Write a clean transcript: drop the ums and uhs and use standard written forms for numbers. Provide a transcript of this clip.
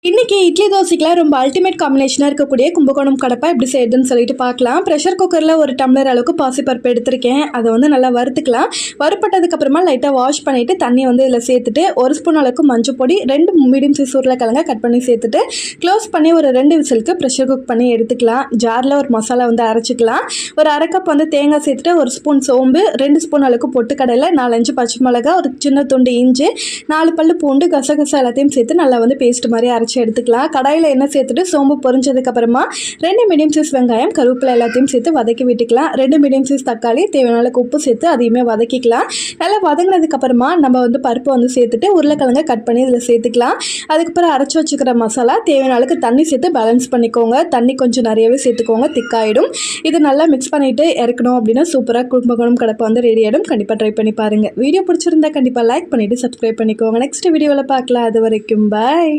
இன்றைக்கி இட்லி தோசைக்கெலாம் ரொம்ப அல்டிமேட் காம்பினேஷனாக இருக்கக்கூடிய கும்பகோணம் கடப்பா எப்படி செய்யுதுன்னு சொல்லிட்டு பார்க்கலாம். ப்ரெஷர் குக்கரில் ஒரு டம்ளர் அளவுக்கு பாசிப்பருப்பு எடுத்திருக்கேன். அதை நல்லா வறுத்துக்கலாம். வறுப்பட்டதுக்கப்புறமா லைட்டாக வாஷ் பண்ணிவிட்டு தண்ணியை இதில் சேர்த்துட்டு 1 ஸ்பூன் அளவுக்கு மஞ்சள் பொடி, 2 மீடியம் சைஸ் உருளைக்கிழங்க கட் பண்ணி சேர்த்துட்டு க்ளோஸ் பண்ணி ஒரு 2 விசிலுக்கு ப்ரெஷர் குக் பண்ணி எடுத்துக்கலாம். ஜாரில் ஒரு மசாலா அரைச்சிக்கலாம். ஒரு அரை கப் தேங்காய் சேர்த்துட்டு 1 ஸ்பூன் சோம்பு, 2 ஸ்பூன் அளவுக்கு பொட்டுக்கடலை, 4-5 பச்சை மிளகா, ஒரு சின்ன துண்டு இஞ்சி, 4 பல்லு பூண்டு, கசகசா எல்லாத்தையும் சேர்த்து நல்லா பேஸ்ட் மாதிரி அரைச்சி எடுத்துக்கலாம். கடாயில் எண்ணெய் சேர்த்துட்டு சோம்பு பொரிஞ்சதுக்கு அப்புறமா 2 மீடியம் சைஸ் வெங்காயம், கருவேப்பிலை எல்லாத்தையும் சேர்த்து வதக்கி விட்டுக்கலாம். 2 மீடியம் சைஸ் தக்காளி, தேவையான அளவுக்கு உப்பு சேர்த்து அதையுமே வதக்கிக்கலாம். நல்லா வதங்கினதுக்கு அப்புறமா நம்ம பருப்பு சேர்த்துட்டு உருளைக்கிழங்க கட் பண்ணி இதில் சேர்த்துக்கலாம். அதுக்கப்புறம் அரைச்சி வச்சுக்கிற மசாலா தேவையான அளவுக்கு தண்ணி சேர்த்து பேலன்ஸ் பண்ணிக்கோங்க. தண்ணி கொஞ்சம் நிறையவே சேர்த்துக்கோங்க, திக்காயிடும். இது நல்லா மிக்ஸ் பண்ணிட்டு இறக்கணும் அப்படின்னா சூப்பராக கும்பகோணம் கடப்பை ரெடி ஆகிடும். கண்டிப்பாக ட்ரை பண்ணி பாருங்கள். வீடியோ பிடிச்சிருந்தா கண்டிப்பாக லைக் பண்ணிவிட்டு சப்ஸ்கிரைப் பண்ணிக்கோங்க. நெக்ஸ்ட் வீடியோவில் பார்க்கலாம். அது வரைக்கும் பாய்.